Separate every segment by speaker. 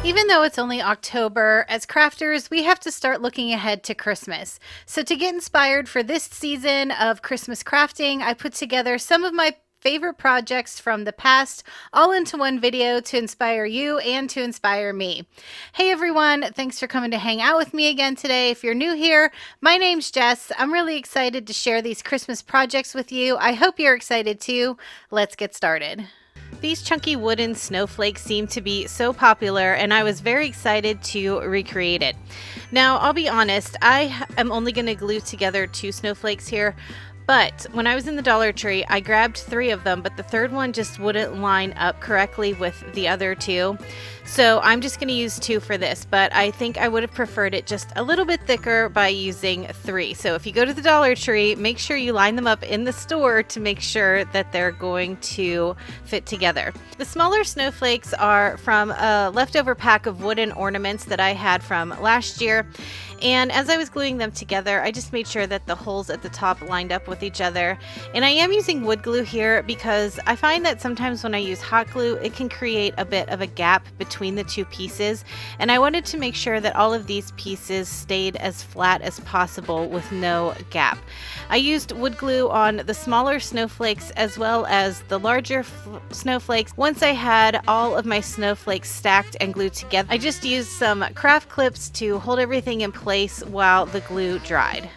Speaker 1: Even though it's only October, as crafters, we have to start looking ahead to Christmas. So to get inspired for this season of Christmas crafting, I put together some of my favorite projects from the past all into one video to inspire you and to inspire me. Hey everyone, thanks for coming to hang out with me again today. If you're new here, my name's Jess. I'm really excited to share these Christmas projects with you. I hope you're excited too. Let's get started. These chunky wooden snowflakes seem to be so popular, and I was very excited to recreate it. Now, I'll be honest, I am only going to glue together 2 snowflakes here, but when I was in the Dollar Tree, I grabbed 3 of them, but the third one just wouldn't line up correctly with the other 2. So I'm just going to use 2 for this, but I think I would have preferred it just a little bit thicker by using 3. So if you go to the Dollar Tree, make sure you line them up in the store to make sure that they're going to fit together. The smaller snowflakes are from a leftover pack of wooden ornaments that I had from last year. And as I was gluing them together, I just made sure that the holes at the top lined up with each other. And I am using wood glue here because I find that sometimes when I use hot glue, it can create a bit of a gap between the 2 pieces. And I wanted to make sure that all of these pieces stayed as flat as possible with no gap. I used wood glue on the smaller snowflakes as well as the larger snowflakes. Once I had all of my snowflakes stacked and glued together, I just used some craft clips to hold everything in place while the glue dried.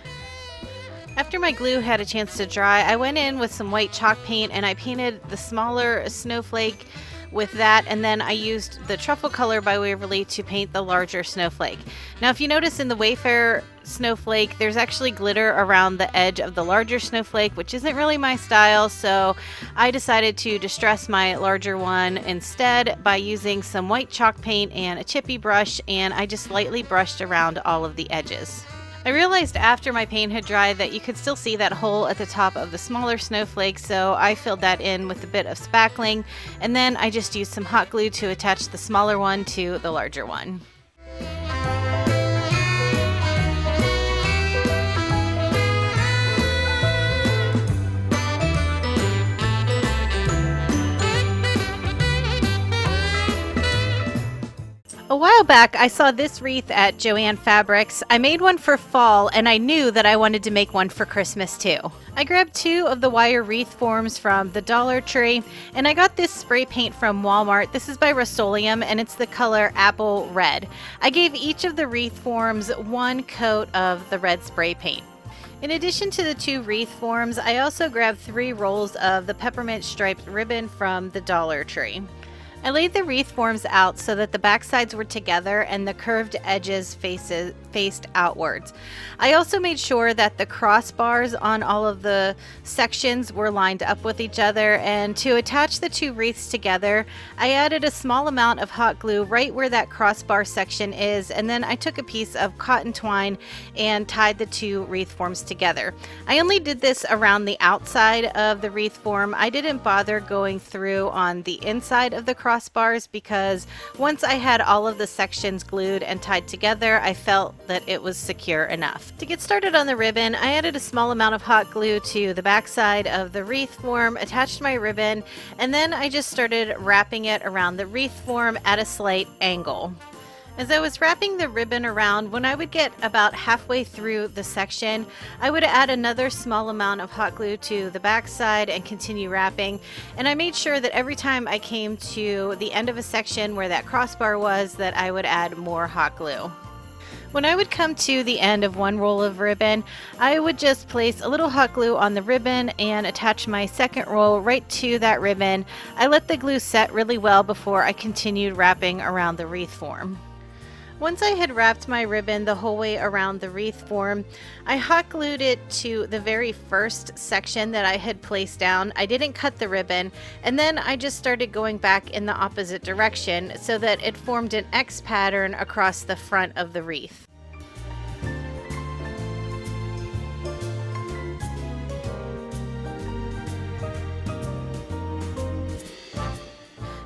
Speaker 1: After my glue had a chance to dry, I went in with some white chalk paint and I painted the smaller snowflake with that, and then I used the truffle color by Waverly to paint the larger snowflake. Now if you notice in the Wayfair snowflake, there's actually glitter around the edge of the larger snowflake, which isn't really my style, so I decided to distress my larger one instead by using some white chalk paint and a chippy brush, and I just lightly brushed around all of the edges. I realized after my paint had dried that you could still see that hole at the top of the smaller snowflake, so I filled that in with a bit of spackling, and then I just used some hot glue to attach the smaller one to the larger one. A while back, I saw this wreath at Joann Fabrics. I made one for fall, and I knew that I wanted to make one for Christmas too. I grabbed 2 of the wire wreath forms from the Dollar Tree, and I got this spray paint from Walmart. This is by Rust-Oleum, and it's the color Apple Red. I gave each of the wreath forms 1 coat of the red spray paint. In addition to the 2 wreath forms, I also grabbed 3 rolls of the peppermint striped ribbon from the Dollar Tree. I laid the wreath forms out so that the back sides were together and the curved edges faced outwards. I also made sure that the crossbars on all of the sections were lined up with each other, and to attach the 2 wreaths together, I added a small amount of hot glue right where that crossbar section is, and then I took a piece of cotton twine and tied the 2 wreath forms together. I only did this around the outside of the wreath form. I didn't bother going through on the inside of the crossbars because once I had all of the sections glued and tied together, I felt that it was secure enough. To get started on the ribbon, I added a small amount of hot glue to the back side of the wreath form, attached my ribbon, and then I just started wrapping it around the wreath form at a slight angle. As I was wrapping the ribbon around, when I would get about halfway through the section, I would add another small amount of hot glue to the back side and continue wrapping. And I made sure that every time I came to the end of a section where that crossbar was, that I would add more hot glue. When I would come to the end of 1 roll of ribbon, I would just place a little hot glue on the ribbon and attach my second roll right to that ribbon. I let the glue set really well before I continued wrapping around the wreath form. Once I had wrapped my ribbon the whole way around the wreath form, I hot glued it to the very first section that I had placed down. I didn't cut the ribbon, and then I just started going back in the opposite direction so that it formed an X pattern across the front of the wreath.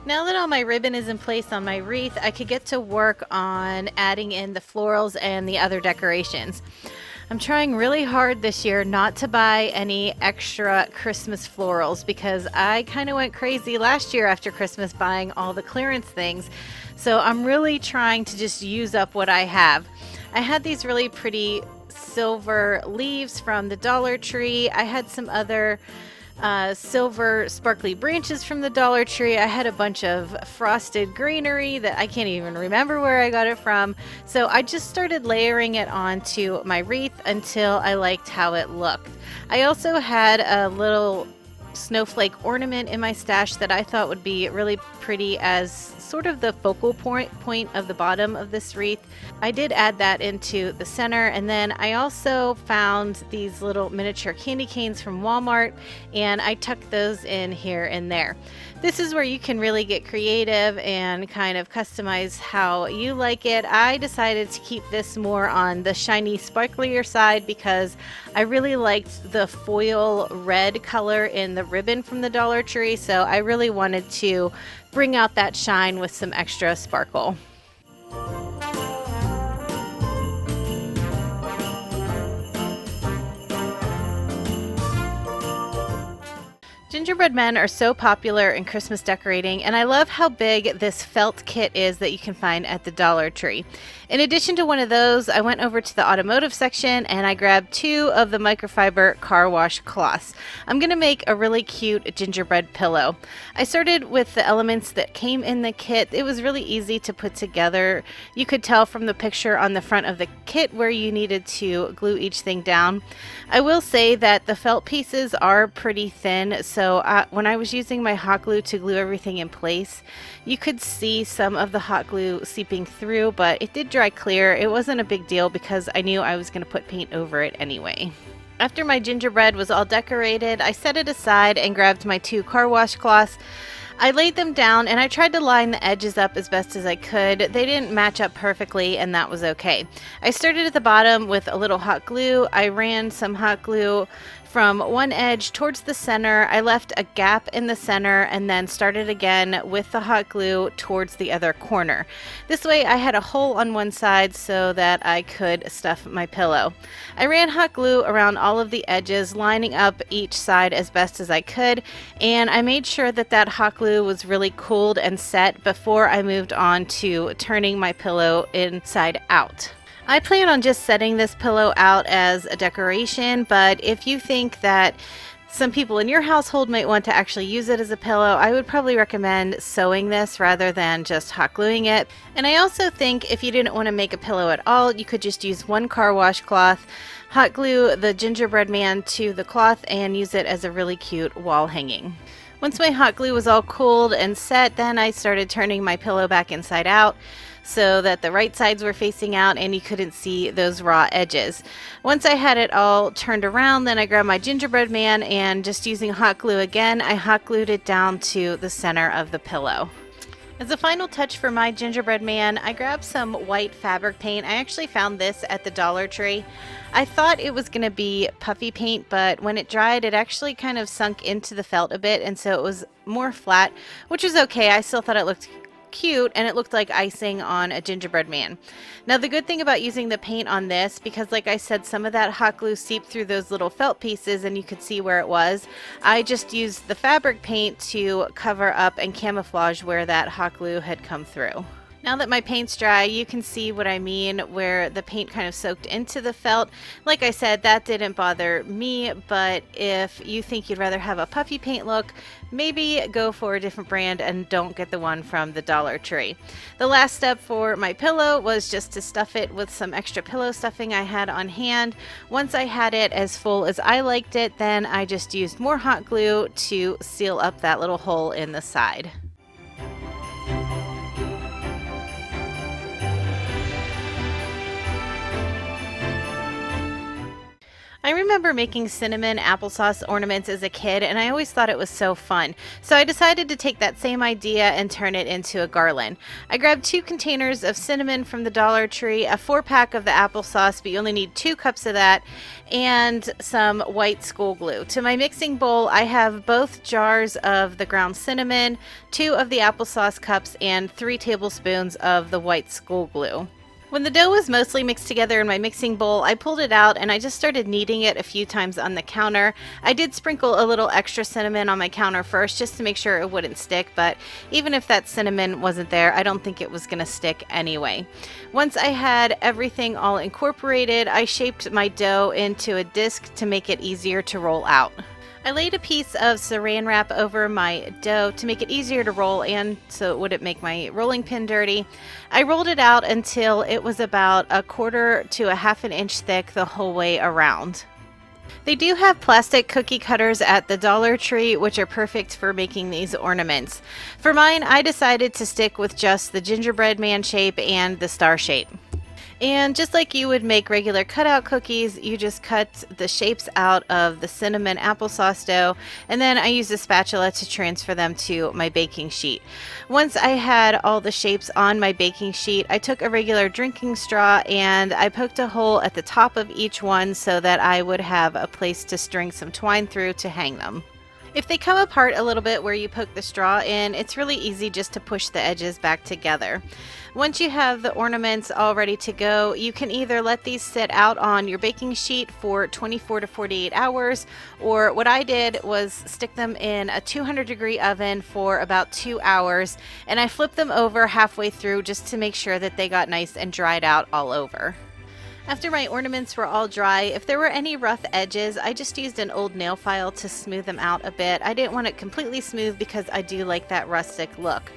Speaker 1: Now that all my ribbon is in place on my wreath, I could get to work on adding in the florals and the other decorations. I'm trying really hard this year not to buy any extra Christmas florals because I kind of went crazy last year after Christmas buying all the clearance things. So I'm really trying to just use up what I have. I had these really pretty silver leaves from the Dollar Tree. I had some other silver sparkly branches from the Dollar Tree. I had a bunch of frosted greenery that I can't even remember where I got it from. So I just started layering it onto my wreath until I liked how it looked. I also had a little snowflake ornament in my stash that I thought would be really pretty as sort of the focal point of the bottom of this wreath. I did add that into the center, and then I also found these little miniature candy canes from Walmart, and I tucked those in here and there. This is where you can really get creative and kind of customize how you like it. I decided to keep this more on the shiny, sparklier side because I really liked the foil red color in the ribbon from the Dollar Tree, so I really wanted to bring out that shine with some extra sparkle. Gingerbread men are so popular in Christmas decorating, and I love how big this felt kit is that you can find at the Dollar Tree. In addition to one of those, I went over to the automotive section and I grabbed 2 of the microfiber car wash cloths. I'm going to make a really cute gingerbread pillow. I started with the elements that came in the kit. It was really easy to put together. You could tell from the picture on the front of the kit where you needed to glue each thing down. I will say that the felt pieces are pretty thin, so when I was using my hot glue to glue everything in place, you could see some of the hot glue seeping through, but it did dry clear. It wasn't a big deal because I knew I was going to put paint over it anyway. After my gingerbread was all decorated, I set it aside and grabbed my 2 car wash cloths. I laid them down and I tried to line the edges up as best as I could. They didn't match up perfectly, and that was okay. I started at the bottom with a little hot glue. I ran some hot glue from one edge towards the center. I left a gap in the center and then started again with the hot glue towards the other corner. This way I had a hole on one side so that I could stuff my pillow. I ran hot glue around all of the edges, lining up each side as best as I could, and I made sure that that hot glue was really cooled and set before I moved on to turning my pillow inside out. I plan on just setting this pillow out as a decoration, but if you think that some people in your household might want to actually use it as a pillow, I would probably recommend sewing this rather than just hot gluing it. And I also think if you didn't want to make a pillow at all, you could just use 1 car wash cloth, hot glue the gingerbread man to the cloth, and use it as a really cute wall hanging. Once my hot glue was all cooled and set, then I started turning my pillow back inside out so that the right sides were facing out and you couldn't see those raw edges. Once I had it all turned around, then I grabbed my gingerbread man and just using hot glue again, I hot glued it down to the center of the pillow. As a final touch for my gingerbread man, I grabbed some white fabric paint. I actually found this at the Dollar Tree. I thought it was going to be puffy paint, but when it dried, it actually kind of sunk into the felt a bit, and so it was more flat, which was okay. I still thought it looked cute and it looked like icing on a gingerbread man. Now the good thing about using the paint on this, because like I said, some of that hot glue seeped through those little felt pieces and you could see where it was, I just used the fabric paint to cover up and camouflage where that hot glue had come through. Now that my paint's dry, you can see what I mean, where the paint kind of soaked into the felt. Like I said, that didn't bother me, but if you think you'd rather have a puffy paint look, maybe go for a different brand and don't get the one from the Dollar Tree. The last step for my pillow was just to stuff it with some extra pillow stuffing I had on hand. Once I had it as full as I liked it, then I just used more hot glue to seal up that little hole in the side. I remember making cinnamon applesauce ornaments as a kid, and I always thought it was so fun. So I decided to take that same idea and turn it into a garland. I grabbed 2 containers of cinnamon from the Dollar Tree, a 4-pack of the applesauce, but you only need 2 cups of that, and some white school glue. To my mixing bowl, I have both jars of the ground cinnamon, 2 of the applesauce cups, and 3 tablespoons of the white school glue. When the dough was mostly mixed together in my mixing bowl, I pulled it out and I just started kneading it a few times on the counter. I did sprinkle a little extra cinnamon on my counter first just to make sure it wouldn't stick, but even if that cinnamon wasn't there, I don't think it was going to stick anyway. Once I had everything all incorporated, I shaped my dough into a disc to make it easier to roll out. I laid a piece of saran wrap over my dough to make it easier to roll and so it wouldn't make my rolling pin dirty. I rolled it out until it was about 1/4 to 1/2 inch thick the whole way around. They do have plastic cookie cutters at the Dollar Tree, which are perfect for making these ornaments. For mine, I decided to stick with just the gingerbread man shape and the star shape. And just like you would make regular cutout cookies, you just cut the shapes out of the cinnamon applesauce dough, and then I used a spatula to transfer them to my baking sheet. Once I had all the shapes on my baking sheet, I took a regular drinking straw and I poked a hole at the top of each one so that I would have a place to string some twine through to hang them. If they come apart a little bit where you poke the straw in, it's really easy just to push the edges back together. Once you have the ornaments all ready to go, you can either let these sit out on your baking sheet for 24 to 48 hours, or what I did was stick them in a 200-degree oven for about 2 hours, and I flipped them over halfway through just to make sure that they got nice and dried out all over. After my ornaments were all dry, if there were any rough edges, I just used an old nail file to smooth them out a bit. I didn't want it completely smooth because I do like that rustic look.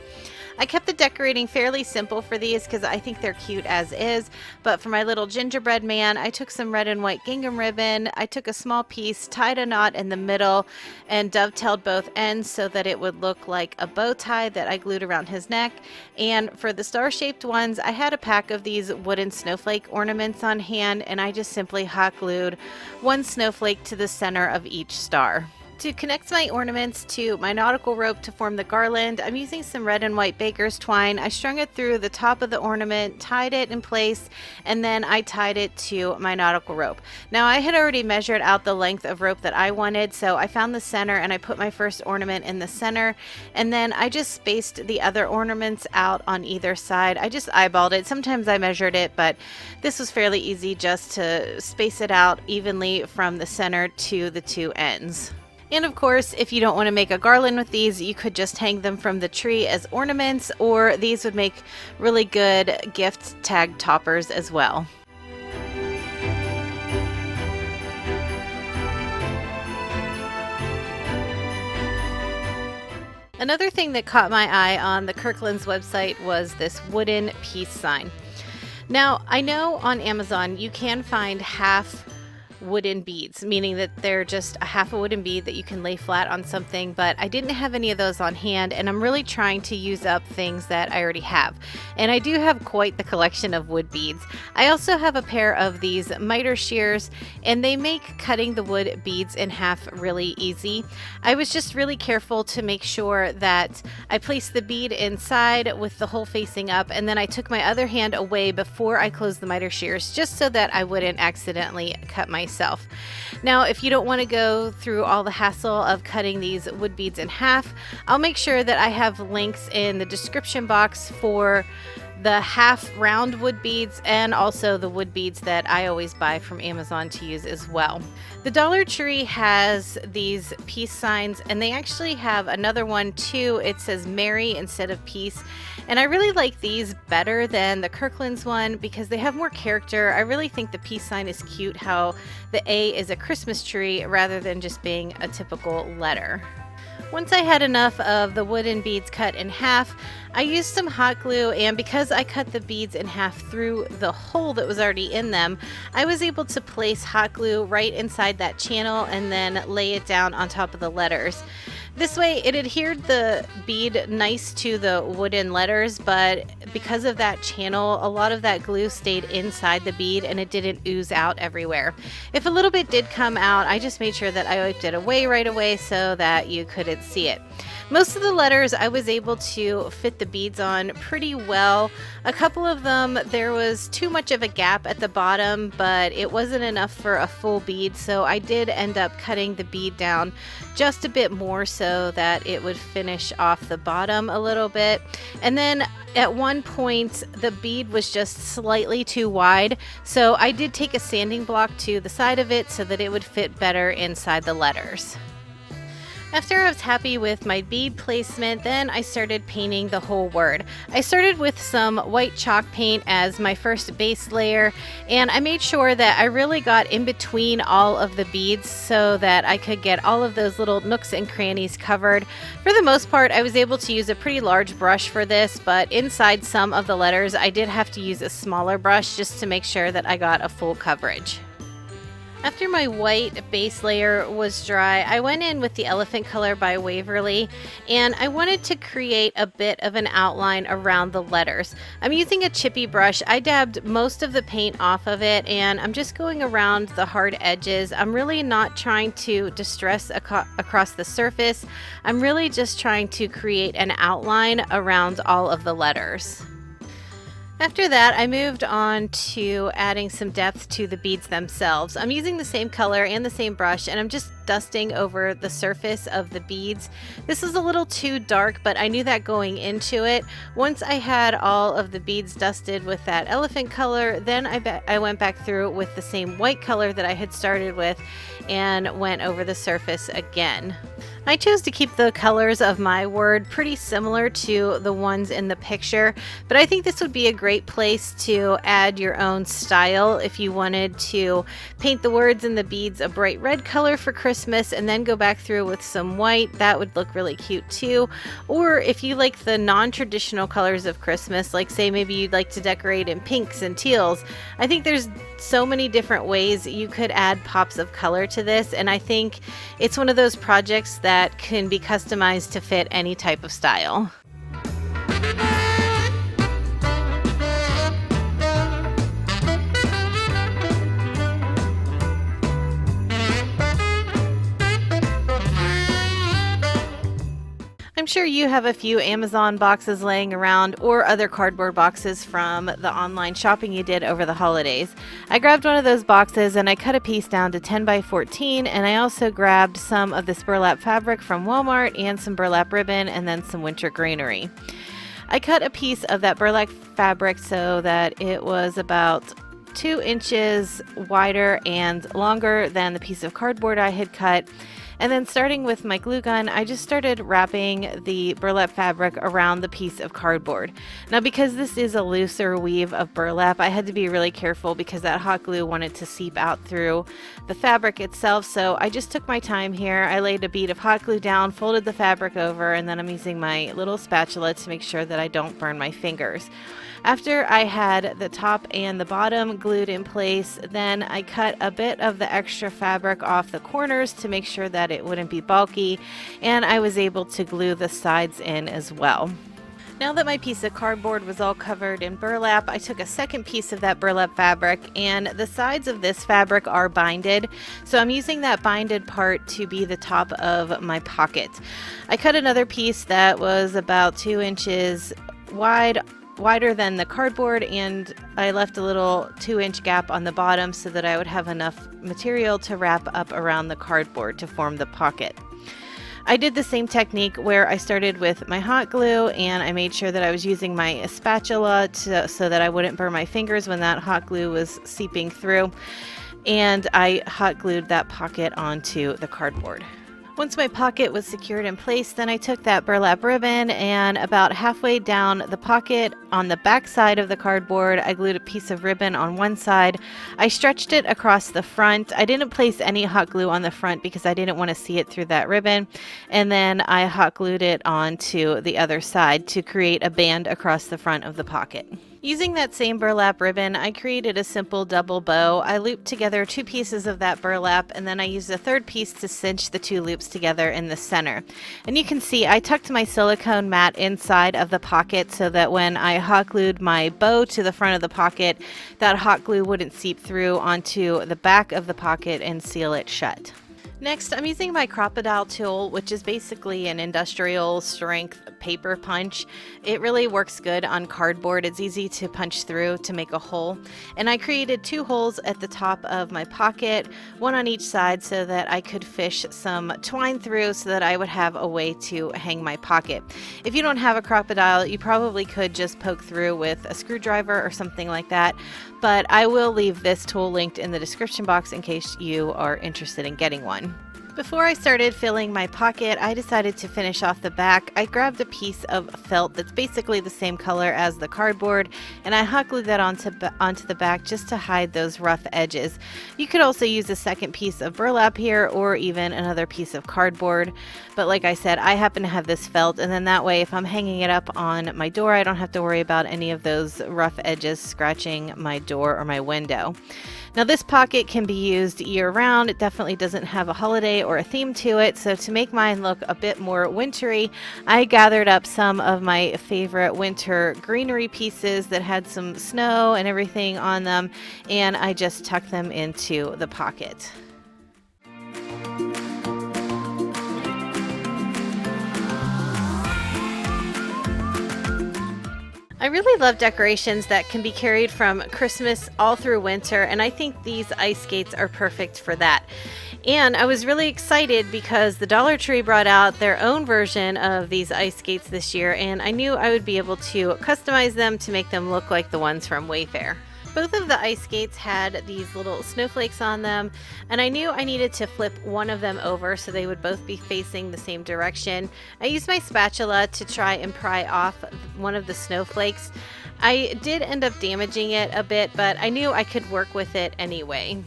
Speaker 1: I kept the decorating fairly simple for these because I think they're cute as is, but for my little gingerbread man, I took some red and white gingham ribbon. I took a small piece, tied a knot in the middle, and dovetailed both ends so that it would look like a bow tie that I glued around his neck. And for the star-shaped ones, I had a pack of these wooden snowflake ornaments on hand, and I just simply hot glued one snowflake to the center of each star. To connect my ornaments to my nautical rope to form the garland, I'm using some red and white baker's twine. I strung it through the top of the ornament, tied it in place, and then I tied it to my nautical rope. Now I had already measured out the length of rope that I wanted, so I found the center and I put my first ornament in the center, and then I just spaced the other ornaments out on either side. I just eyeballed it. Sometimes I measured it, but this was fairly easy just to space it out evenly from the center to the two ends. And of course, if you don't want to make a garland with these, you could just hang them from the tree as ornaments, or these would make really good gift tag toppers as well. Another thing that caught my eye on the Kirkland's website was this wooden peace sign. Now, I know on Amazon you can find half wooden beads, meaning that they're just a half a wooden bead that you can lay flat on something, but I didn't have any of those on hand, and I'm really trying to use up things that I already have. And I do have quite the collection of wood beads. I also have a pair of these miter shears, and they make cutting the wood beads in half really easy. I was just really careful to make sure that I placed the bead inside with the hole facing up, and then I took my other hand away before I closed the miter shears, just so that I wouldn't accidentally cut myself. Now, if you don't want to go through all the hassle of cutting these wood beads in half, I'll make sure that I have links in the description box for the half round wood beads and also the wood beads that I always buy from Amazon to use as well. The Dollar Tree has these peace signs, and they actually have another one too. It says Merry instead of peace, and I really like these better than the Kirkland's one because they have more character. I really think the peace sign is cute, how the A is a Christmas tree rather than just being a typical letter. Once I had enough of the wooden beads cut in half, I used some hot glue, and because I cut the beads in half through the hole that was already in them, I was able to place hot glue right inside that channel and then lay it down on top of the letters. This way it adhered the bead nice to the wooden letters, but because of that channel, a lot of that glue stayed inside the bead and it didn't ooze out everywhere. If a little bit did come out, I just made sure that I wiped it away right away so that you couldn't see it. Most of the letters I was able to fit the beads on pretty well. A couple of them there was too much of a gap at the bottom, but it wasn't enough for a full bead, so I did end up cutting the bead down just a bit more so that it would finish off the bottom a little bit. And then at one point the bead was just slightly too wide, so I did take a sanding block to the side of it so that it would fit better inside the letters. After I was happy with my bead placement, then I started painting the whole word. I started with some white chalk paint as my first base layer, and I made sure that I really got in between all of the beads so that I could get all of those little nooks and crannies covered. For the most part, I was able to use a pretty large brush for this, but inside some of the letters, I did have to use a smaller brush just to make sure that I got a full coverage. After my white base layer was dry, I went in with the Elephant color by Waverly, and I wanted to create a bit of an outline around the letters. I'm using a chippy brush. I dabbed most of the paint off of it, and I'm just going around the hard edges. I'm really not trying to distress across the surface. I'm really just trying to create an outline around all of the letters. After that, I moved on to adding some depth to the beads themselves. I'm using the same color and the same brush, and I'm just dusting over the surface of the beads. This is a little too dark, but I knew that going into it. Once I had all of the beads dusted with that Elephant color, then I went back through with the same white color that I had started with and went over the surface again. I chose to keep the colors of my word pretty similar to the ones in the picture, but I think this would be a great place to add your own style if you wanted to paint the words and the beads a bright red color for Christmas and then go back through with some white. That would look really cute too. Or if you like the non-traditional colors of Christmas, like say maybe you'd like to decorate in pinks and teals, I think there's so many different ways you could add pops of color to this, and I think it's one of those projects that can be customized to fit any type of style. I'm sure you have a few Amazon boxes laying around or other cardboard boxes from the online shopping you did over the holidays. I grabbed one of those boxes and I cut a piece down to 10 by 14, and I also grabbed some of this burlap fabric from Walmart and some burlap ribbon and then some winter greenery. I cut a piece of that burlap fabric so that it was about 2 inches wider and longer than the piece of cardboard I had cut. And then starting with my glue gun, I just started wrapping the burlap fabric around the piece of cardboard. Now, because this is a looser weave of burlap, I had to be really careful because that hot glue wanted to seep out through the fabric itself. So I just took my time here. I laid a bead of hot glue down, folded the fabric over, and then I'm using my little spatula to make sure that I don't burn my fingers. After I had the top and the bottom glued in place, then I cut a bit of the extra fabric off the corners to make sure that it wouldn't be bulky, and I was able to glue the sides in as well. Now that my piece of cardboard was all covered in burlap, I took a second piece of that burlap fabric, and the sides of this fabric are binded, so I'm using that binded part to be the top of my pocket. I cut another piece that was about 2 inches wider than the cardboard, and I left a little 2-inch gap on the bottom so that I would have enough material to wrap up around the cardboard to form the pocket. I did the same technique where I started with my hot glue, and I made sure that I was using my spatula so that I wouldn't burn my fingers when that hot glue was seeping through, and I hot glued that pocket onto the cardboard. Once my pocket was secured in place, then I took that burlap ribbon, and about halfway down the pocket on the back side of the cardboard, I glued a piece of ribbon on one side. I stretched it across the front. I didn't place any hot glue on the front because I didn't want to see it through that ribbon. And then I hot glued it onto the other side to create a band across the front of the pocket. Using that same burlap ribbon, I created a simple double bow. I looped together 2 pieces of that burlap, and then I used a third piece to cinch the 2 loops together in the center. And you can see I tucked my silicone mat inside of the pocket so that when I hot glued my bow to the front of the pocket, that hot glue wouldn't seep through onto the back of the pocket and seal it shut.
Speaker 2: Next, I'm using my Crop-A-Dile tool, which is basically an industrial strength paper punch. It really works good on cardboard. It's easy to punch through to make a hole. And I created 2 holes at the top of my pocket, one on each side, so that I could fish some twine through so that I would have a way to hang my pocket. If you don't have a Crop-A-Dile, you probably could just poke through with a screwdriver or something like that. But I will leave this tool linked in the description box in case you are interested in getting one. Before I started filling my pocket, I decided to finish off the back. I grabbed a piece of felt that's basically the same color as the cardboard, and I hot glued that onto the back just to hide those rough edges. You could also use a second piece of burlap here, or even another piece of cardboard. But like I said, I happen to have this felt, and then that way if I'm hanging it up on my door, I don't have to worry about any of those rough edges scratching my door or my window. Now this pocket can be used year-round. It definitely doesn't have a holiday or a theme to it, so to make mine look a bit more wintry, I gathered up some of my favorite winter greenery pieces that had some snow and everything on them, and I just tucked them into the pocket. I really love decorations that can be carried from Christmas all through winter, and I think these ice skates are perfect for that. And I was really excited because the Dollar Tree brought out their own version of these ice skates this year, and I knew I would be able to customize them to make them look like the ones from Wayfair. Both of the ice skates had these little snowflakes on them, and I knew I needed to flip one of them over so they would both be facing the same direction. I used my spatula to try and pry off one of the snowflakes. I did end up damaging it a bit, but I knew I could work with it anyway.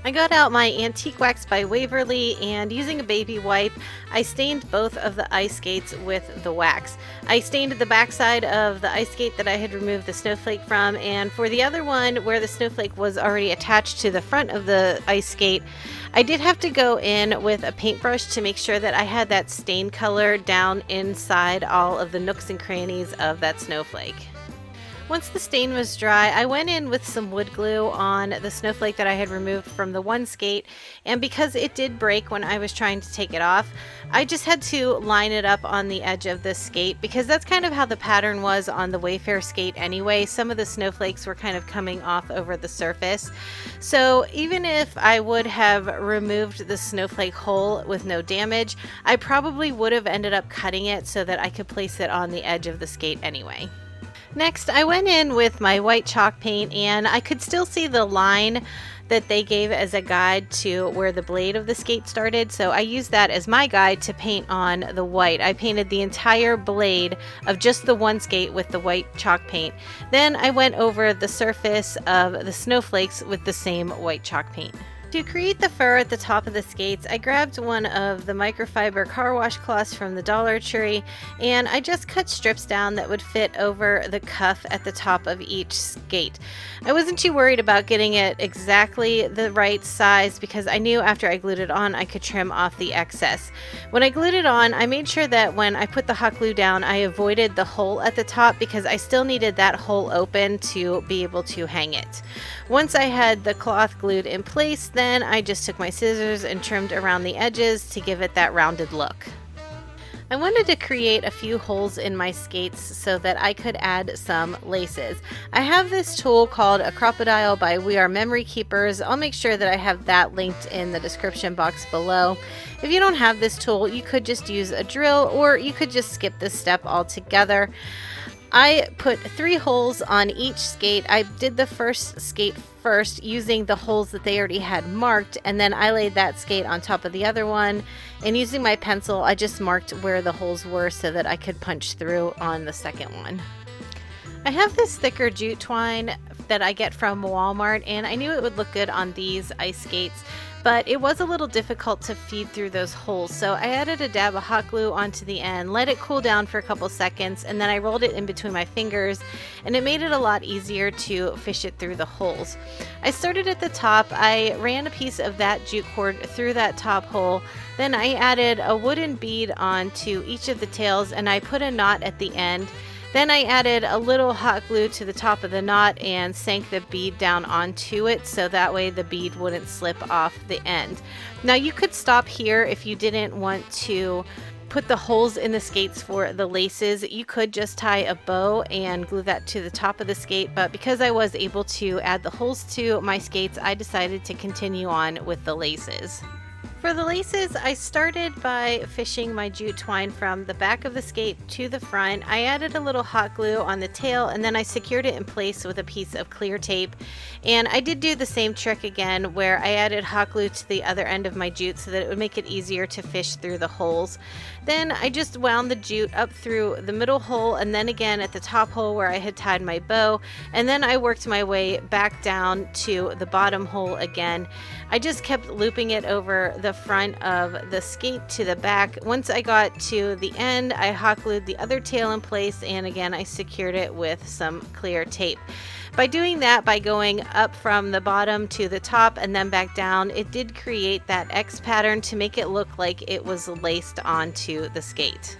Speaker 2: I got out my Antique Wax by Waverly, and using a baby wipe, I stained both of the ice skates with the wax. I stained the backside of the ice skate that I had removed the snowflake from, and for the other one where the snowflake was already attached to the front of the ice skate, I did have to go in with a paintbrush to make sure that I had that stain color down inside all of the nooks and crannies of that snowflake. Once the stain was dry, I went in with some wood glue on the snowflake that I had removed from the one skate, and because it did break when I was trying to take it off, I just had to line it up on the edge of the skate, because that's kind of how the pattern was on the Wayfair skate anyway. Some of the snowflakes were kind of coming off over the surface. So even if I would have removed the snowflake hole with no damage, I probably would have ended up cutting it so that I could place it on the edge of the skate anyway. Next, I went in with my white chalk paint, and I could still see the line that they gave as a guide to where the blade of the skate started, so I used that as my guide to paint on the white. I painted the entire blade of just the one skate with the white chalk paint. Then I went over the surface of the snowflakes with the same white chalk paint. To create the fur at the top of the skates, I grabbed one of the microfiber car wash cloths from the Dollar Tree, and I just cut strips down that would fit over the cuff at the top of each skate. I wasn't too worried about getting it exactly the right size because I knew after I glued it on I could trim off the excess. When I glued it on, I made sure that when I put the hot glue down, I avoided the hole at the top because I still needed that hole open to be able to hang it. Once I had the cloth glued in place, then I just took my scissors and trimmed around the edges to give it that rounded look. I wanted to create a few holes in my skates so that I could add some laces. I have this tool called a Crop-A-Dile by We Are Memory Keepers. I'll make sure that I have that linked in the description box below. If you don't have this tool, you could just use a drill, or you could just skip this step altogether. I put 3 holes on each skate. I did the first skate first using the holes that they already had marked, and then I laid that skate on top of the other one, and using my pencil I just marked where the holes were so that I could punch through on the second one. I have this thicker jute twine that I get from Walmart, and I knew it would look good on these ice skates, but it was a little difficult to feed through those holes, so I added a dab of hot glue onto the end, let it cool down for a couple seconds, and then I rolled it in between my fingers, and it made it a lot easier to fish it through the holes. I started at the top. I ran a piece of that jute cord through that top hole, then I added a wooden bead onto each of the tails, and I put a knot at the end. Then I added a little hot glue to the top of the knot and sank the bead down onto it so that way the bead wouldn't slip off the end. Now you could stop here if you didn't want to put the holes in the skates for the laces. You could just tie a bow and glue that to the top of the skate, but because I was able to add the holes to my skates, I decided to continue on with the laces. For the laces, I started by fishing my jute twine from the back of the skate to the front. I added a little hot glue on the tail and then I secured it in place with a piece of clear tape. And I did do the same trick again where I added hot glue to the other end of my jute so that it would make it easier to fish through the holes. Then I just wound the jute up through the middle hole and then again at the top hole where I had tied my bow, and then I worked my way back down to the bottom hole again. I just kept looping it over the front of the skate to the back. Once I got to the end, I hot glued the other tail in place and again I secured it with some clear tape. By doing that, by going up from the bottom to the top and then back down, it did create that X pattern to make it look like it was laced onto the skate.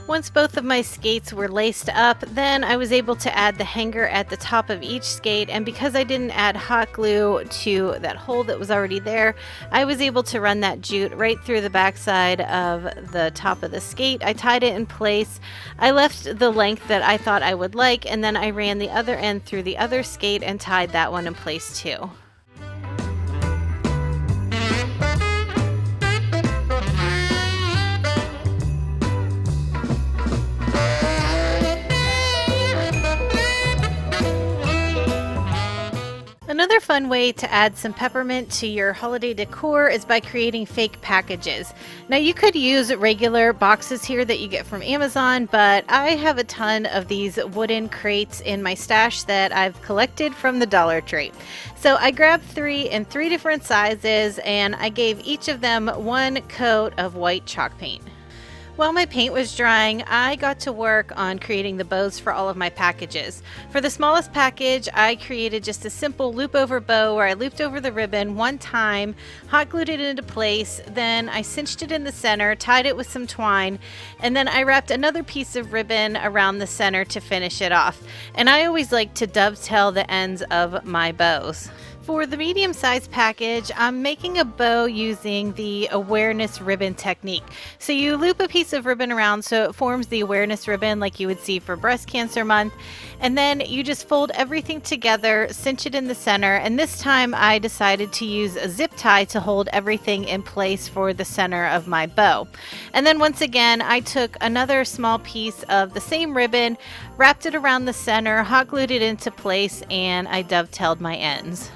Speaker 2: Once both of my skates were laced up, then I was able to add the hanger at the top of each skate, and because I didn't add hot glue to that hole that was already there, I was able to run that jute right through the backside of the top of the skate. I tied it in place. I left the length that I thought I would like, and then I ran the other end through the other skate and tied that one in place too. Another fun way to add some peppermint to your holiday decor is by creating fake packages. Now you could use regular boxes here that you get from Amazon, but I have a ton of these wooden crates in my stash that I've collected from the Dollar Tree. So I grabbed 3 in 3 different sizes and I gave each of them one coat of white chalk paint. While my paint was drying, I got to work on creating the bows for all of my packages. For the smallest package, I created just a simple loop over bow where I looped over the ribbon one time, hot glued it into place, then I cinched it in the center, tied it with some twine, and then I wrapped another piece of ribbon around the center to finish it off. And I always like to dovetail the ends of my bows. For the medium-sized package, I'm making a bow using the awareness ribbon technique. So you loop a piece of ribbon around so it forms the awareness ribbon like you would see for Breast Cancer Month, and then you just fold everything together, cinch it in the center, and this time I decided to use a zip tie to hold everything in place for the center of my bow. And then once again, I took another small piece of the same ribbon, wrapped it around the center, hot glued it into place, and I dovetailed my ends.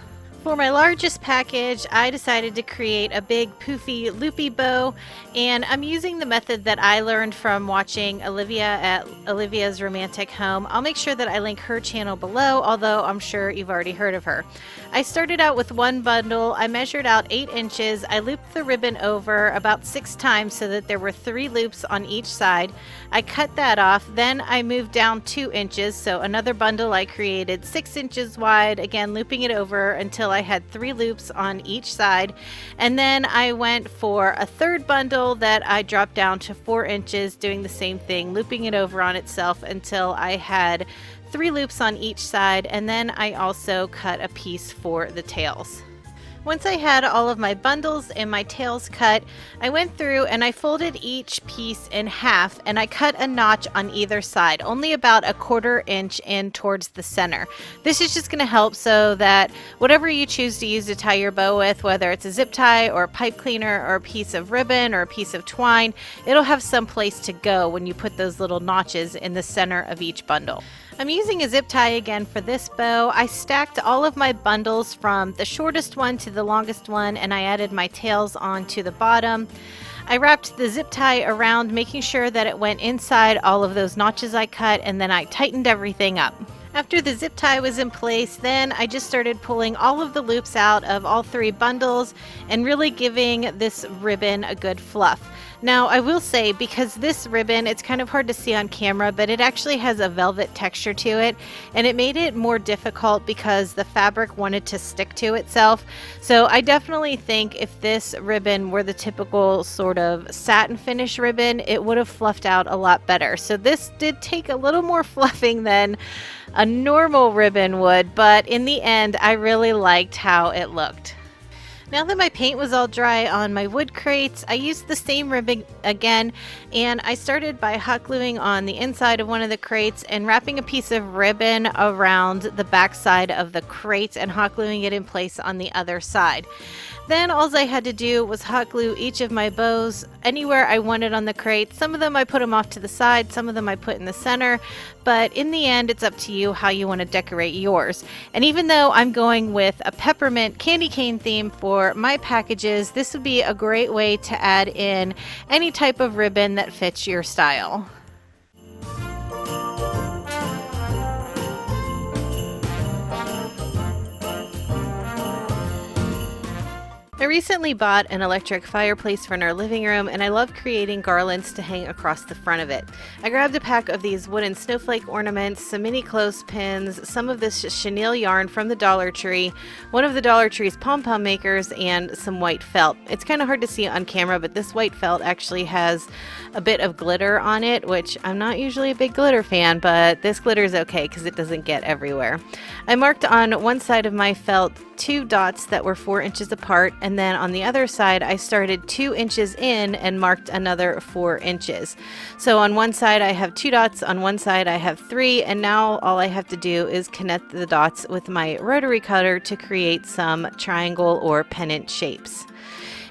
Speaker 2: For my largest package, I decided to create a big poofy loopy bow, and I'm using the method that I learned from watching Olivia at Olivia's Romantic Home. I'll make sure that I link her channel below, although I'm sure you've already heard of her. I started out with one bundle. I measured out 8 inches. I looped the ribbon over about 6 times so that there were 3 loops on each side. I cut that off. Then I moved down 2 inches, so another bundle I created 6 inches wide, again looping it over until I had 3 loops on each side. And then I went for a third bundle that I dropped down to 4 inches, doing the same thing, looping it over on itself until I had 3 loops on each side, and then I also cut a piece for the tails. Once I had all of my bundles and my tails cut, I went through and I folded each piece in half and I cut a notch on either side, only about 1/4 inch in towards the center. This is just going to help so that whatever you choose to use to tie your bow with, whether it's a zip tie or a pipe cleaner or a piece of ribbon or a piece of twine, it'll have some place to go when you put those little notches in the center of each bundle. I'm using a zip tie again for this bow. I stacked all of my bundles from the shortest one to the longest one, and I added my tails onto the bottom. I wrapped the zip tie around, making sure that it went inside all of those notches I cut, and then I tightened everything up. After the zip tie was in place, then I just started pulling all of the loops out of all 3 bundles and really giving this ribbon a good fluff. Now, I will say, because this ribbon, it's kind of hard to see on camera, but it actually has a velvet texture to it, and it made it more difficult because the fabric wanted to stick to itself. So I definitely think if this ribbon were the typical sort of satin finish ribbon, it would have fluffed out a lot better. So this did take a little more fluffing than a normal ribbon would, but in the end, I really liked how it looked. Now that my paint was all dry on my wood crates, I used the same ribbon again, and I started by hot gluing on the inside of one of the crates and wrapping a piece of ribbon around the back side of the crate and hot gluing it in place on the other side. Then all I had to do was hot glue each of my bows anywhere I wanted on the crate. Some of them I put them off to the side, some of them I put in the center, but in the end it's up to you how you want to decorate yours. And even though I'm going with a peppermint candy cane theme for my packages, this would be a great way to add in any type of ribbon that fits your style. I recently bought an electric fireplace for in our living room, and I love creating garlands to hang across the front of it. I grabbed a pack of these wooden snowflake ornaments, some mini clothespins, some of this chenille yarn from the Dollar Tree, one of the Dollar Tree's pom-pom makers, and some white felt. It's kind of hard to see on camera, but this white felt actually has a bit of glitter on it, which I'm not usually a big glitter fan, but this glitter is okay because it doesn't get everywhere. I marked on one side of my felt 2 dots that were 4 inches apart, and then on the other side I started 2 inches in and marked another 4 inches. So on one side I have 2 dots, on one side I have 3, and now all I have to do is connect the dots with my rotary cutter to create some triangle or pennant shapes.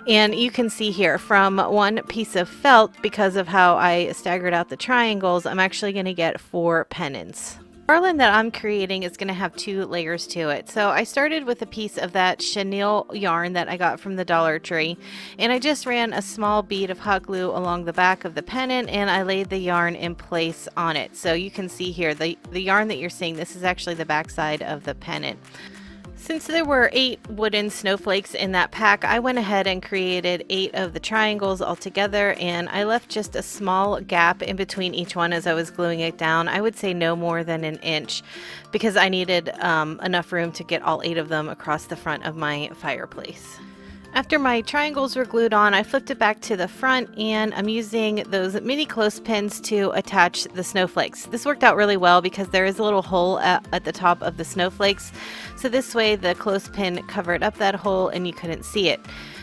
Speaker 2: And you can see here from one piece of felt, because of how I staggered out the triangles, I'm actually going to get 4 pennants. The garland that I'm creating is going to have 2 layers to it. So I started with a piece of that chenille yarn that I got from the Dollar Tree, and I just ran a small bead of hot glue along the back of the pennant, and I laid the yarn in place on it. So you can see here the yarn that you're seeing, this is actually the back side of the pennant. Since there were 8 wooden snowflakes in that pack, I went ahead and created 8 of the triangles all together, and I left just a small gap in between each one as I was gluing it down. I would say no more than an inch, because I needed enough room to get all 8 of them across the front of my fireplace. After my triangles were glued on, I flipped it back to the front, and I'm using those mini clothespins to attach the snowflakes. This worked out really well because there is a little hole at the top of the snowflakes, so this way the clothespin covered up that hole and you couldn't see it.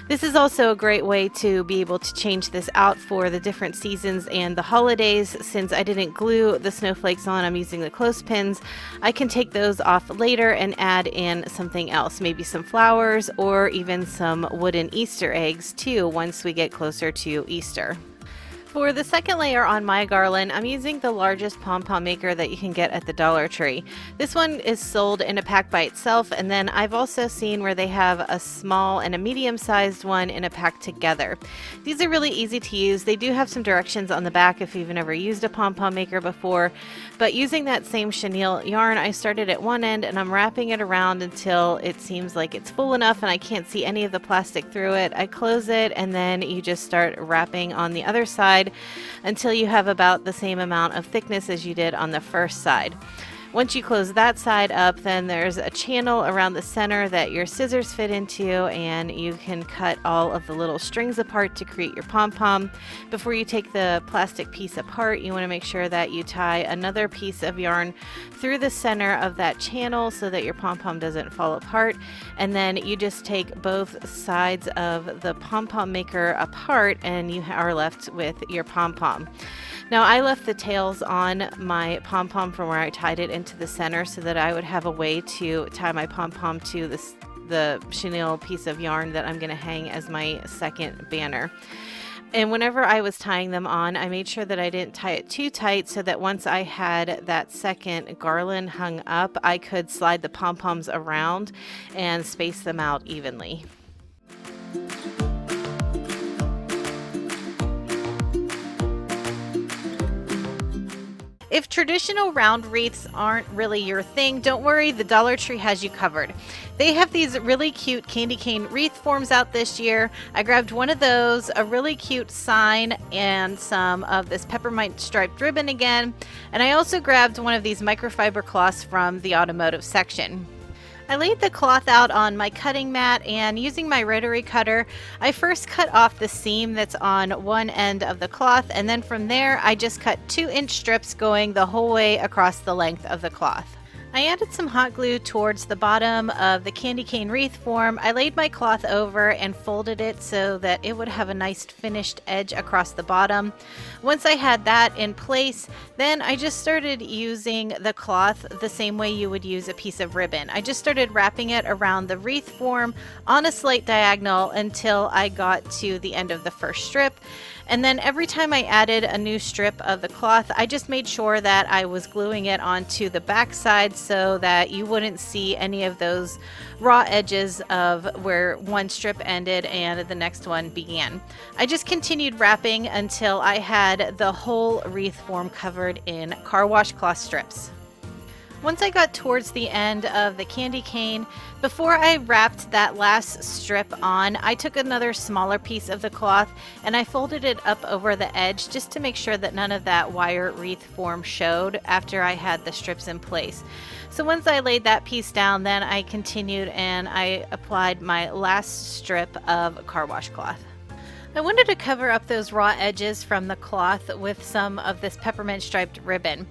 Speaker 2: This is also a great way to be able to change this out for the different seasons and the holidays. Since I didn't glue the snowflakes on, I'm using the clothespins. I can take those off later and add in something else, maybe some flowers or even some wooden Easter eggs too once we get closer to Easter. For the second layer on my garland, I'm using the largest pom-pom maker that you can get at the Dollar Tree. This one is sold in a pack by itself, and then I've also seen where they have a small and a medium-sized one in a pack together. These are really easy to use. They do have some directions on the back if you've never used a pom-pom maker before, but using that same chenille yarn, I started at one end and I'm wrapping it around until it seems like it's full enough and I can't see any of the plastic through it. I close it, and then you just start wrapping on the other side until you have about the same amount of thickness as you did on the first side. Once you close that side up, then there's a channel around the center that your scissors fit into, and you can cut all of the little strings apart to create your pom-pom. Before you take the plastic piece apart, you want to make sure that you tie another piece of yarn through the center of that channel so that your pom-pom doesn't fall apart, and then you just take both sides of the pom-pom maker apart and you are left with your pom-pom. Now, I left the tails on my pom-pom from where I tied it into the center so that I would have a way to tie my pom-pom to the chenille piece of yarn that I'm going to hang as my second banner. And whenever I was tying them on, I made sure that I didn't tie it too tight so that once I had that second garland hung up, I could slide the pom-poms around and space them out evenly. If traditional round wreaths aren't really your thing, don't worry, the Dollar Tree has you covered. They have these really cute candy cane wreath forms out this year. I grabbed one of those, a really cute sign, and some of this peppermint striped ribbon again. And I also grabbed one of these microfiber cloths from the automotive section. I laid the cloth out on my cutting mat, and using my rotary cutter, I first cut off the seam that's on one end of the cloth, and then from there I just cut 2-inch strips going the whole way across the length of the cloth. I added some hot glue towards the bottom of the candy cane wreath form. I laid my cloth over and folded it so that it would have a nice finished edge across the bottom. Once I had that in place, then I just started using the cloth the same way you would use a piece of ribbon. I just started wrapping it around the wreath form on a slight diagonal until I got to the end of the first strip. And then every time I added a new strip of the cloth, I just made sure that I was gluing it onto the back side so that you wouldn't see any of those raw edges of where one strip ended and the next one began. I just continued wrapping until I had the whole wreath form covered in car wash cloth strips. Once I got towards the end of the candy cane, before I wrapped that last strip on, I took another smaller piece of the cloth and I folded it up over the edge just to make sure that none of that wire wreath form showed after I had the strips in place. So once I laid that piece down, then I continued and I applied my last strip of car wash cloth. I wanted to cover up those raw edges from the cloth with some of this peppermint striped ribbon.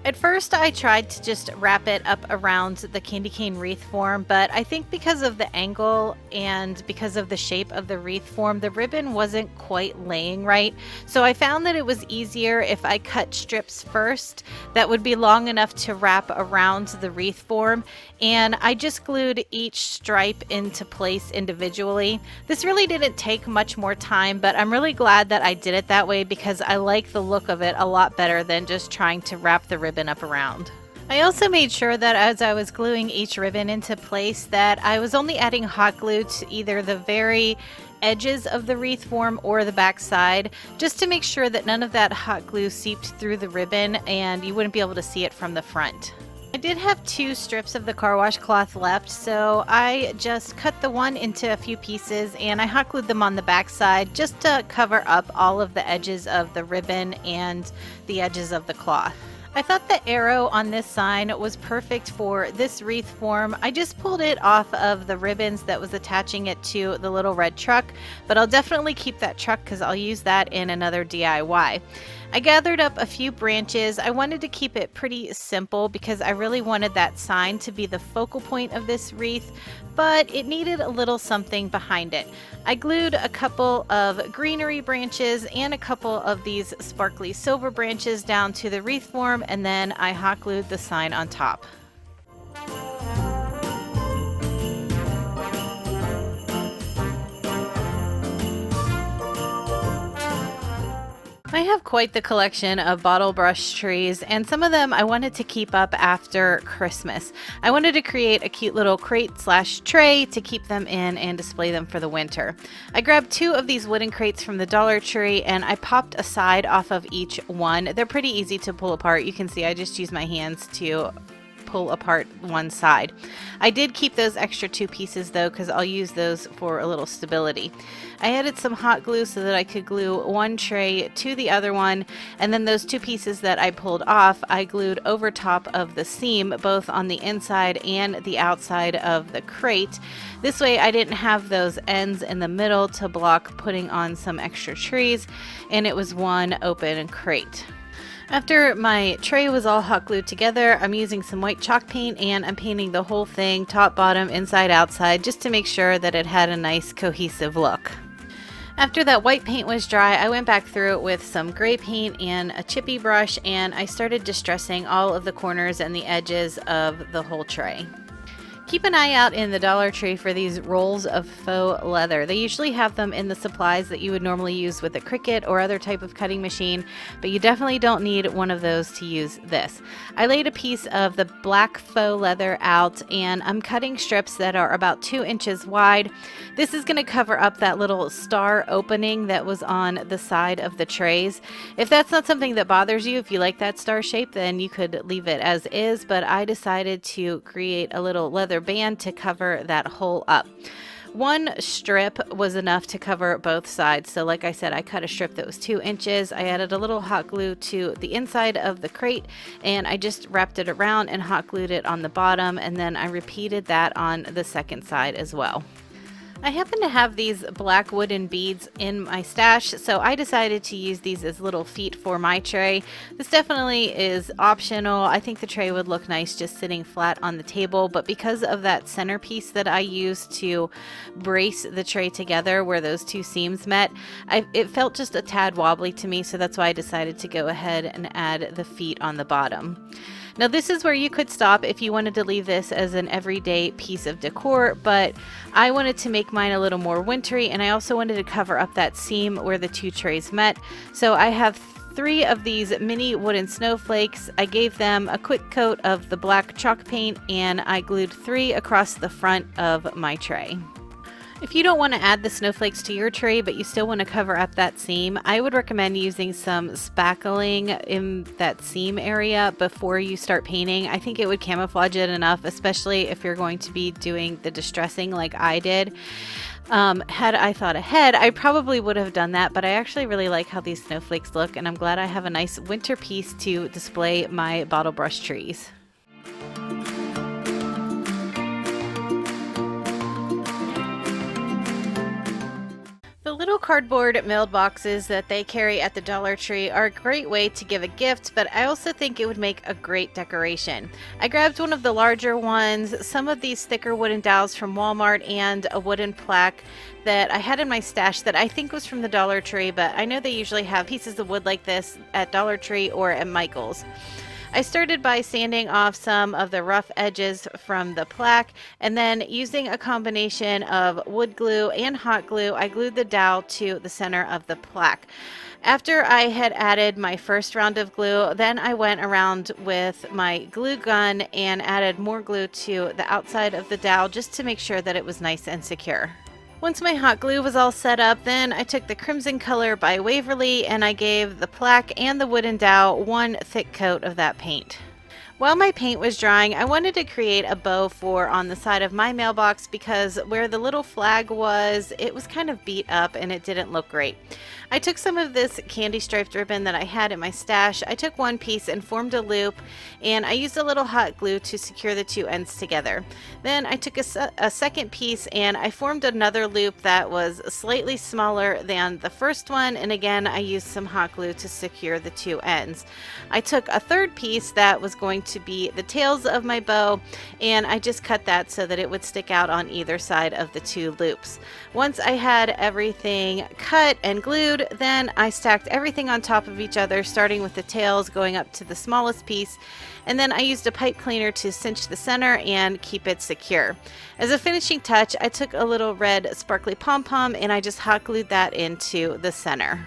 Speaker 2: At first I tried to just wrap it up around the candy cane wreath form, but I think because of the angle and because of the shape of the wreath form, the ribbon wasn't quite laying right. So I found that it was easier if I cut strips first that would be long enough to wrap around the wreath form, and I just glued each stripe into place individually. This really didn't take much more time, but I'm really glad that I did it that way because I like the look of it a lot better than just trying to wrap the ribbon up around. I also made sure that as I was gluing each ribbon into place that I was only adding hot glue to either the very edges of the wreath form or the back side, just to make sure that none of that hot glue seeped through the ribbon and you wouldn't be able to see it from the front. I did have 2 strips of the car wash cloth left, so I just cut the one into a few pieces and I hot glued them on the back side just to cover up all of the edges of the ribbon and the edges of the cloth. I thought the arrow on this sign was perfect for this wreath form. I just pulled it off of the ribbons that was attaching it to the little red truck, but I'll definitely keep that truck because I'll use that in another DIY. I gathered up a few branches. I wanted to keep it pretty simple because I really wanted that sign to be the focal point of this wreath, but it needed a little something behind it. I glued a couple of greenery branches and a couple of these sparkly silver branches down to the wreath form, and then I hot glued the sign on top. I have quite the collection of bottle brush trees, and some of them I wanted to keep up after Christmas. I wanted to create a cute little crate/tray to keep them in and display them for the winter. I grabbed 2 of these wooden crates from the Dollar Tree and I popped a side off of each one. They're pretty easy to pull apart. You can see I just use my hands to pull apart one side. I did keep those extra 2 pieces though because I'll use those for a little stability. I added some hot glue so that I could glue one tray to the other one, and then those 2 pieces that I pulled off I glued over top of the seam both on the inside and the outside of the crate. This way I didn't have those ends in the middle to block putting on some extra trees, and it was one open crate. After my tray was all hot glued together, I'm using some white chalk paint and I'm painting the whole thing top, bottom, inside, outside just to make sure that it had a nice cohesive look. After that white paint was dry, I went back through it with some gray paint and a chippy brush and I started distressing all of the corners and the edges of the whole tray. Keep an eye out in the Dollar Tree for these rolls of faux leather. They usually have them in the supplies that you would normally use with a Cricut or other type of cutting machine, but you definitely don't need one of those to use this. I laid a piece of the black faux leather out, and I'm cutting strips that are about 2 inches wide. This is going to cover up that little star opening that was on the side of the trays. If that's not something that bothers you, if you like that star shape, then you could leave it as is, but I decided to create a little leather band to cover that hole up. One strip was enough to cover both sides. So like I said, I cut a strip that was 2 inches. I added a little hot glue to the inside of the crate, and I just wrapped it around and hot glued it on the bottom, and then I repeated that on the second side as well. I happen to have these black wooden beads in my stash, so I decided to use these as little feet for my tray. This definitely is optional. I think the tray would look nice just sitting flat on the table, but because of that centerpiece that I used to brace the tray together where those two seams met, it felt just a tad wobbly to me, so that's why I decided to go ahead and add the feet on the bottom. Now this is where you could stop if you wanted to leave this as an everyday piece of decor, but I wanted to make mine a little more wintry, and I also wanted to cover up that seam where the two trays met. So I have 3 of these mini wooden snowflakes. I gave them a quick coat of the black chalk paint, and I glued 3 across the front of my tray. If you don't want to add the snowflakes to your tray, but you still want to cover up that seam, I would recommend using some spackling in that seam area before you start painting. I think it would camouflage it enough, especially if you're going to be doing the distressing like I did. Had I thought ahead, I probably would have done that, but I actually really like how these snowflakes look, and I'm glad I have a nice winter piece to display my bottle brush trees. The little cardboard mailboxes that they carry at the Dollar Tree are a great way to give a gift, but I also think it would make a great decoration. I grabbed one of the larger ones, some of these thicker wooden dowels from Walmart, and a wooden plaque that I had in my stash that I think was from the Dollar Tree, but I know they usually have pieces of wood like this at Dollar Tree or at Michael's. I started by sanding off some of the rough edges from the plaque, and then using a combination of wood glue and hot glue, I glued the dowel to the center of the plaque. After I had added my first round of glue, then I went around with my glue gun and added more glue to the outside of the dowel just to make sure that it was nice and secure. Once my hot glue was all set up, then I took the crimson color by Waverly and I gave the plaque and the wooden dowel one thick coat of that paint. While my paint was drying, I wanted to create a bow for on the side of my mailbox because where the little flag was, it was kind of beat up and it didn't look great. I took some of this candy striped ribbon that I had in my stash. I took one piece and formed a loop, and I used a little hot glue to secure the two ends together. Then I took a second piece and I formed another loop that was slightly smaller than the first one, and again I used some hot glue to secure the two ends. I took a third piece that was going to be the tails of my bow, and I just cut that so that it would stick out on either side of the two loops. Once I had everything cut and glued, then I stacked everything on top of each other, starting with the tails going up to the smallest piece, and then I used a pipe cleaner to cinch the center and keep it secure. As a finishing touch, I took a little red sparkly pom-pom and I just hot glued that into the center.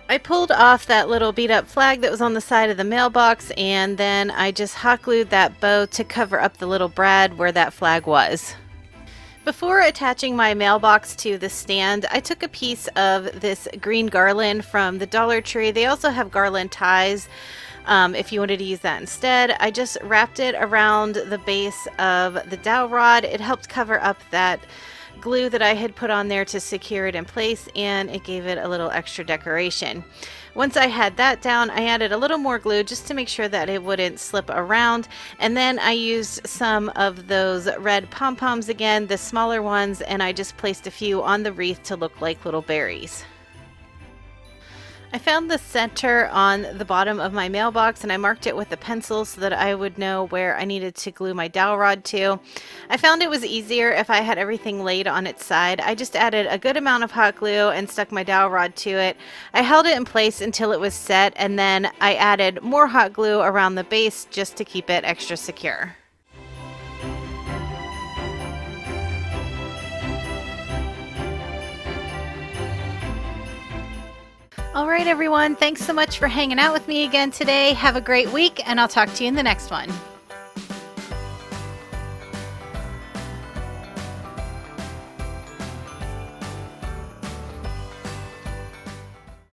Speaker 2: I pulled off that little beat up flag that was on the side of the mailbox, and then I just hot glued that bow to cover up the little brad where that flag was. Before attaching my mailbox to the stand, I took a piece of this green garland from the Dollar Tree. They also have garland ties if you wanted to use that instead. I just wrapped it around the base of the dowel rod. It helped cover up that glue that I had put on there to secure it in place, and it gave it a little extra decoration. Once I had that down, I added a little more glue just to make sure that it wouldn't slip around, and then I used some of those red pom-poms again, the smaller ones, and I just placed a few on the wreath to look like little berries. I found the center on the bottom of my mailbox and I marked it with a pencil so that I would know where I needed to glue my dowel rod to. I found it was easier if I had everything laid on its side. I just added a good amount of hot glue and stuck my dowel rod to it. I held it in place until it was set, and then I added more hot glue around the base just to keep it extra secure.
Speaker 1: All right, everyone. Thanks so much for hanging out with me again today. Have a great week, and I'll talk to you in the next one.